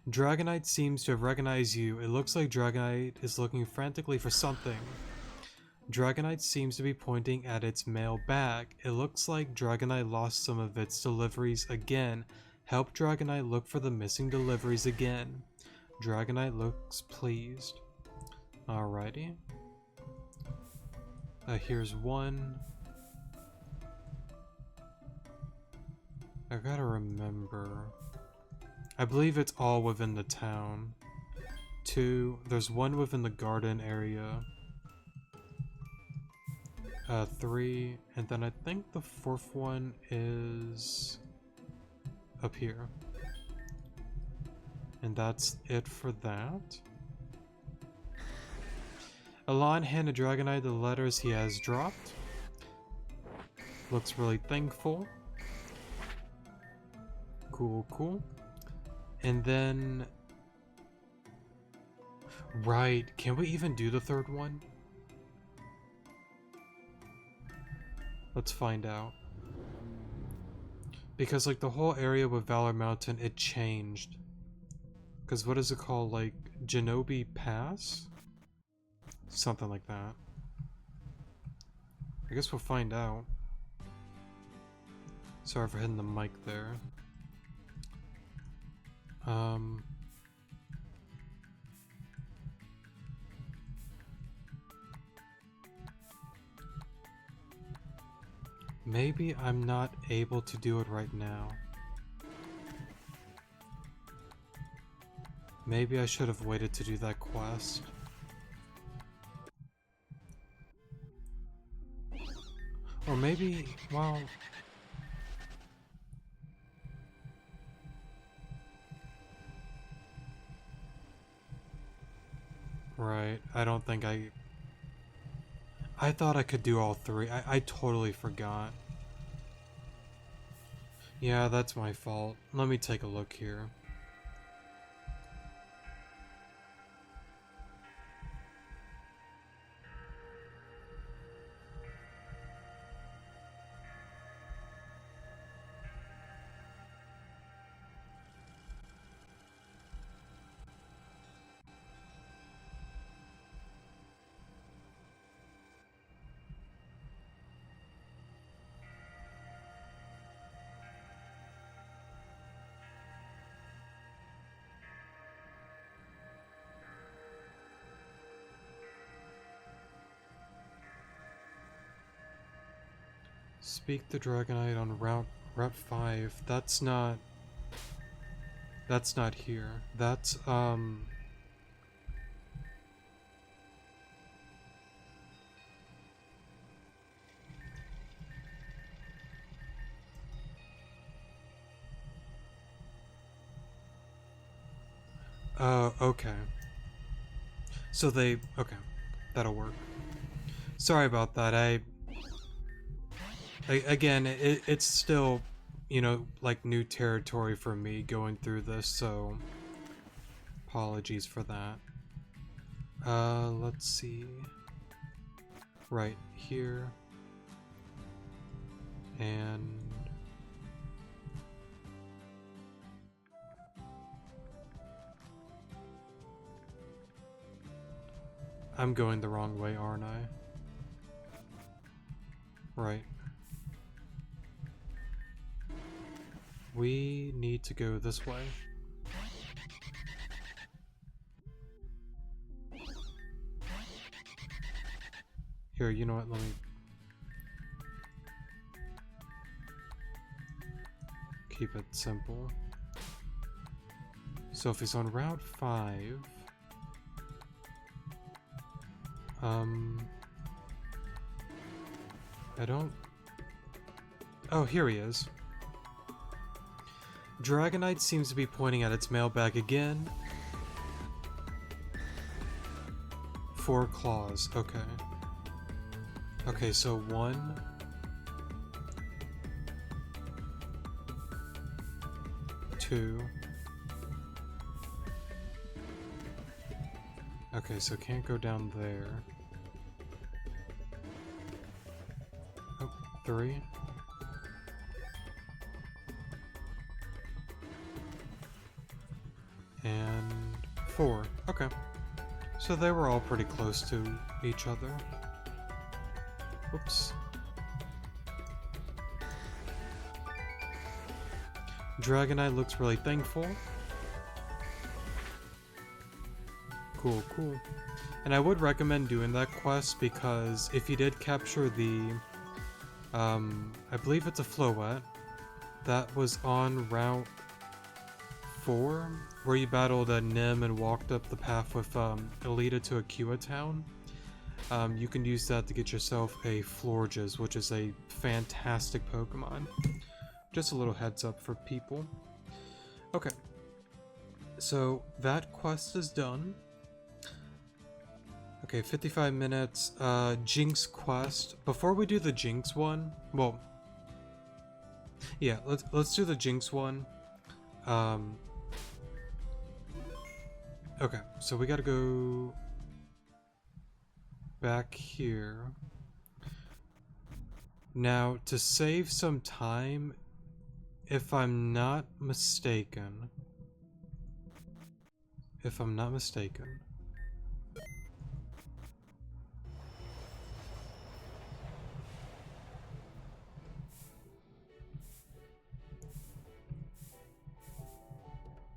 Dragonite seems to have recognized you. It looks like Dragonite is looking frantically for something. Dragonite seems to be pointing at its mail bag. It looks like Dragonite lost some of its deliveries again. Help Dragonite look for the missing deliveries again. Dragonite looks pleased. Alrighty. Here's 1. I gotta remember. I believe it's all within the town. 2. There's one within the garden area. 3. And then I think the 4th one is up here. And that's it for that. Alon handed Dragonite the letters he has dropped. Looks really thankful. Cool, cool. And then... Right, can we even do the 3rd one? Let's find out. Because, like, the whole area with Valor Mountain, it changed. Because what is it called? Like, Genobi Pass? Something like that. I guess we'll find out. Sorry for hitting the mic there. Maybe I'm not able to do it right now. Maybe I should have waited to do that quest. Or maybe, well... Right, I don't think I thought I could do all 3. I totally forgot. Yeah, that's my fault. Let me take a look here. Speak the Dragonite on Route 5. That's not here. That's okay. So okay. That'll work. Sorry about that. Again, it's still, you know, like new territory for me going through this, so apologies for that. Let's see. Right here. And... I'm going the wrong way, aren't I? Right. We need to go this way. Here, you know what, let me... keep it simple. So if he's on Route 5... I don't... Oh, here he is. Dragonite seems to be pointing at its mailbag again. 4 claws, okay. Okay, so 1... 2... Okay, so can't go down there. Oh, 3. And 4. Okay. So they were all pretty close to each other. Oops. Dragonite looks really thankful. Cool, cool. And I would recommend doing that quest because if you did capture the, I believe it's a Floette, that was on Route 4, where you battled a Nim and walked up the path with Alita to Akua Town. You can use that to get yourself a Florges, which is a fantastic Pokemon. Just a little heads up for people. Okay, so that quest is done. Okay, 55 minutes. Jinx quest. Before we do the Jinx one, well, yeah, let's do the Jinx one. Okay, so we gotta go back here. Now, to save some time, if I'm not mistaken,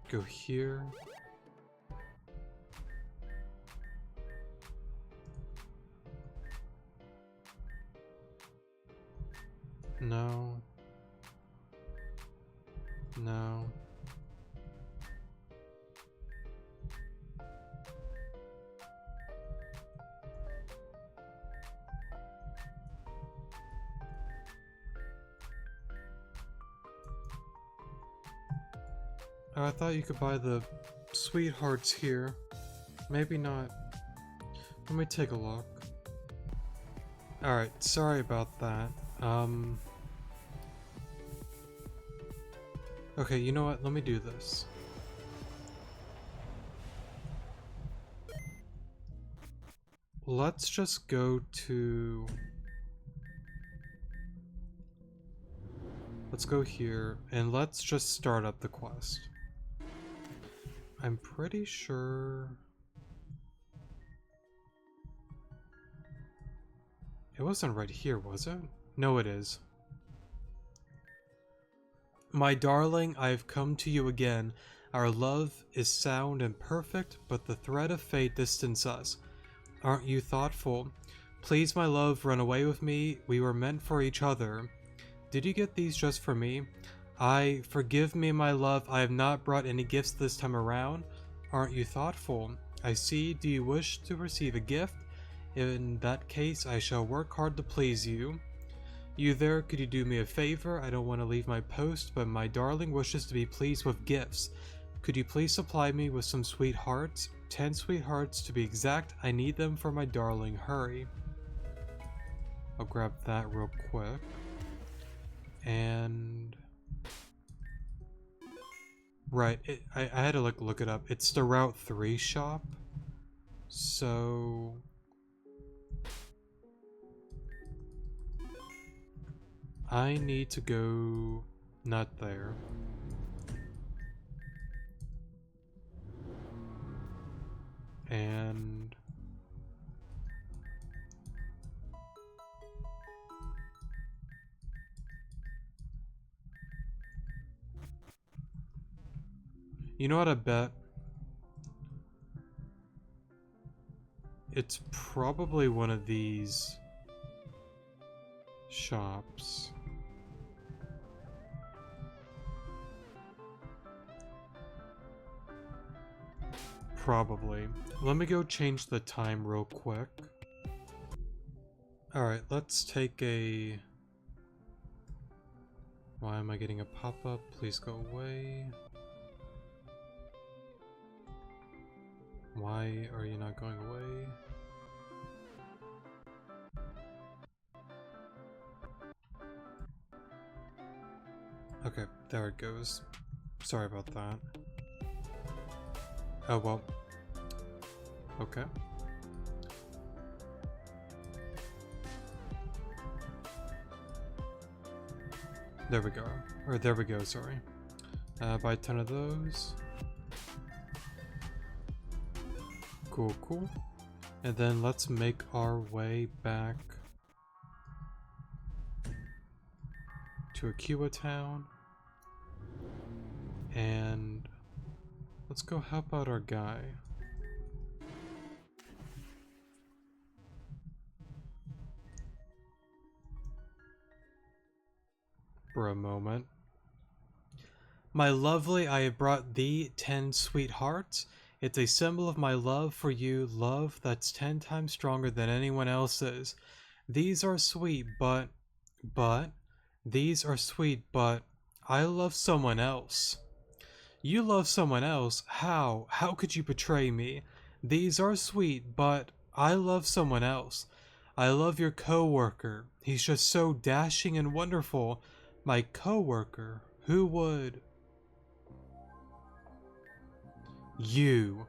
go here. No. No. Oh, I thought you could buy the sweethearts here. Maybe not. Let me take a look. Alright, sorry about that. Okay, you know what? Let me do this. Let's just go to... Let's go here, and let's just start up the quest. I'm pretty sure... It wasn't right here, was it? No, it is. My darling, I have come to you again. Our love is sound and perfect, but the thread of fate distances us. Aren't you thoughtful? Please, my love, run away with me. We were meant for each other. Did you get these just for me? Forgive me, my love. I have not brought any gifts this time around. Aren't you thoughtful? I see. Do you wish to receive a gift? In that case, I shall work hard to please you. You there, could you do me a favor? I don't want to leave my post, but my darling wishes to be pleased with gifts. Could you please supply me with some sweethearts? 10 sweethearts to be exact. I need them for my darling. Hurry. I'll grab that real quick. And... Right, I had to look it up. It's the Route 3 shop. So... I need to go... not there. And... You know what I bet? It's probably one of these shops. Probably. Let me go change the time real quick. Alright, let's take a... Why am I getting a pop-up? Please go away. Why are you not going away? Okay, there it goes. Sorry about that. Oh well. Okay. There we go. Or there we go, sorry. Buy 10 of those. Cool, cool. And then let's make our way back to Akua Town. And let's go help out our guy. For a moment. My lovely, I have brought thee 10 sweethearts. It's a symbol of my love for you, love that's 10 times stronger than anyone else's. These are sweet, but, these are sweet, but I love someone else. You love someone else? How? How could you betray me? These are sweet, but I love someone else. I love your co-worker. He's just so dashing and wonderful. My co-worker? Who would? You.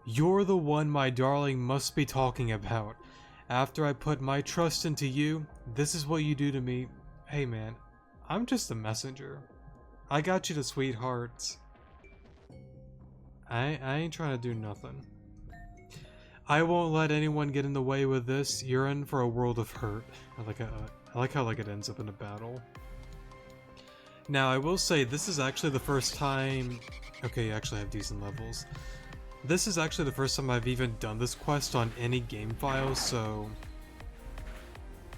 You're the one my darling must be talking about. After I put my trust into you, this is what you do to me. Hey man, I'm just a messenger. I got you to sweethearts. I ain't trying to do nothing. I won't let anyone get in the way with this. You're in for a world of hurt. I like how like it ends up in a battle. Now I will say this is actually the first time. Okay, you actually have decent levels. This is actually the first time I've even done this quest on any game file, so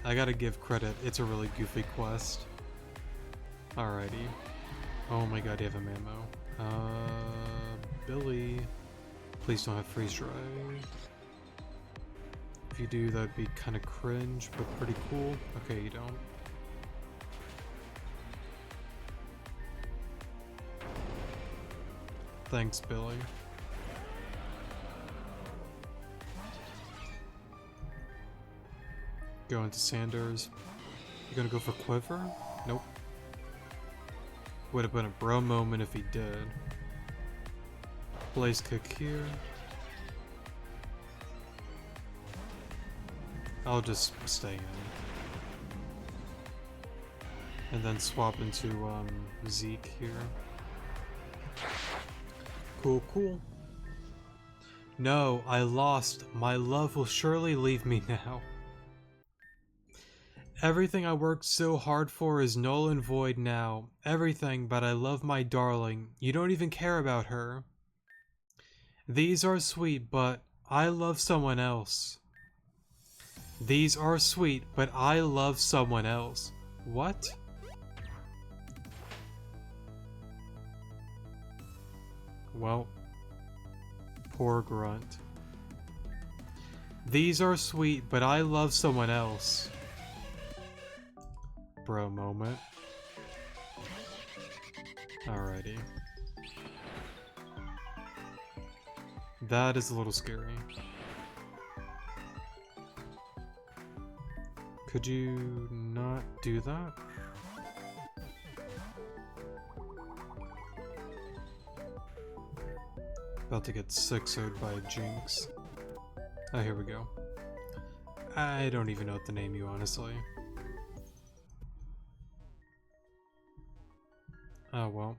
I gotta give credit. It's a really goofy quest. Alrighty. Oh my god, you have a ammo. Billy. Please don't have freeze dry. If you do, that'd be kind of cringe, but pretty cool. Okay, you don't. Thanks, Billy. Go into Sanders. You gonna go for Quiver? Nope. Would have been a bro moment if he did. Blaze kick here. I'll just stay in. And then swap into Zeke here. Cool, cool. No, I lost. My love will surely leave me now. Everything I worked so hard for is null and void now. Everything, but I love my darling. You don't even care about her. These are sweet, but I love someone else. These are sweet, but I love someone else. What? Well, poor Grunt. These are sweet, but I love someone else. Bro moment. Alrighty. That is a little scary. Could you not do that? About to get 6-0'd by Jinx. Oh, here we go. I don't even know what to name you, honestly. Oh, well.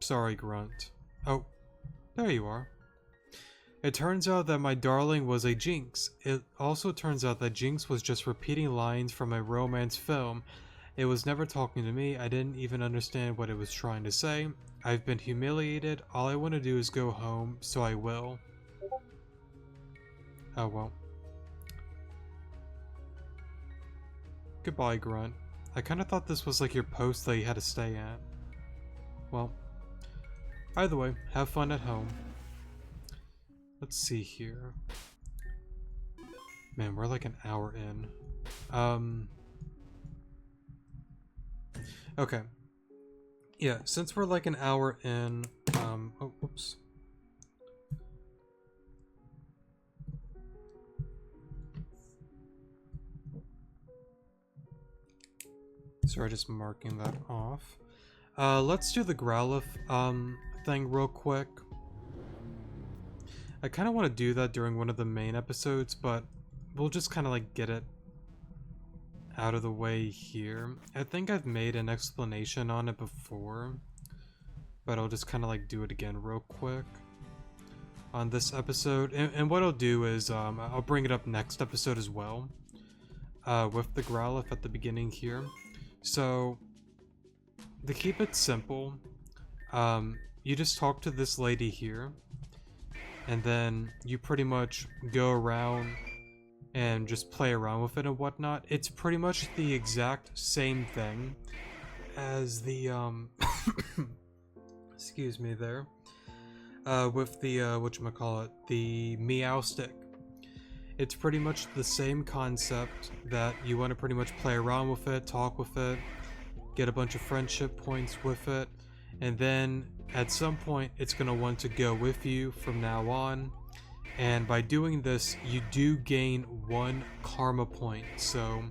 Sorry, Grunt. Oh, there you are. It turns out that my darling was a Jinx. It also turns out that Jinx was just repeating lines from a romance film. It was never talking to me. I didn't even understand what it was trying to say. I've been humiliated. All I want to do is go home, so I will. Oh well. Goodbye, Grunt. I kind of thought this was like your post that you had to stay at. Well, either way, have fun at home. Let's see here. Man, we're like an hour in. Okay. Yeah, since we're like an hour in, oh, whoops. Sorry, just marking that off. Let's do the Growlithe, thing real quick. I kind of want to do that during one of the main episodes, but we'll just kind of like get it out of the way here. I think I've made an explanation on it before, but I'll just kind of like do it again real quick on this episode. And what I'll do is I'll bring it up next episode as well, with the Growlithe at the beginning here. So to keep it simple, you just talk to this lady here, and then you pretty much go around and just play around with it and whatnot. It's pretty much the exact same thing as the excuse me there, with the whatchamacallit, the meow stick. It's pretty much the same concept, that you want to pretty much play around with it, talk with it, get a bunch of friendship points with it, and then at some point it's going to want to go with you from now on. And by doing this, you do gain 1 karma point. So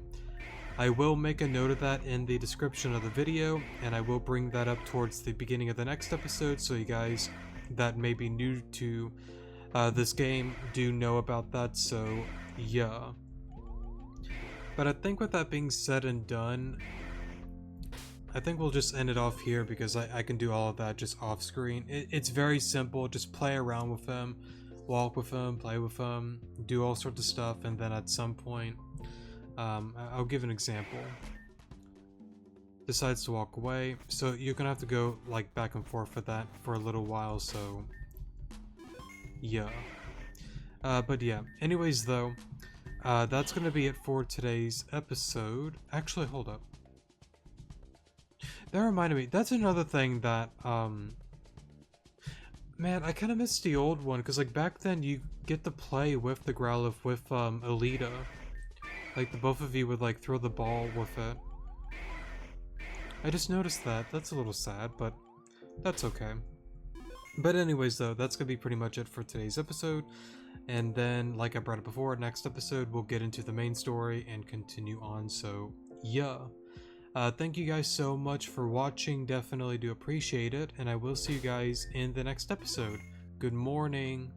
I will make a note of that in the description of the video, and I will bring that up towards the beginning of the next episode, so you guys that may be new to this game do know about that. So yeah. But I think with that being said and done, I think we'll just end it off here, because I can do all of that just off screen. It's very simple. Just play around with him, walk with him, play with him, do all sorts of stuff, and then at some point, I'll give an example. Decides to walk away, so you're gonna have to go like back and forth for that for a little while. So yeah. But yeah. Anyways, though, that's gonna be it for today's episode. Actually, hold up. That reminded me, that's another thing that, man, I kind of missed the old one, because, like, back then you get to play with the Growlithe with, Alita. Like, the both of you would, like, throw the ball with it. I just noticed that. That's a little sad, but that's okay. But anyways, though, that's gonna be pretty much it for today's episode. And then, like I brought up before, next episode we'll get into the main story and continue on, so yeah. Thank you guys so much for watching, definitely do appreciate it, and I will see you guys in the next episode. Good morning.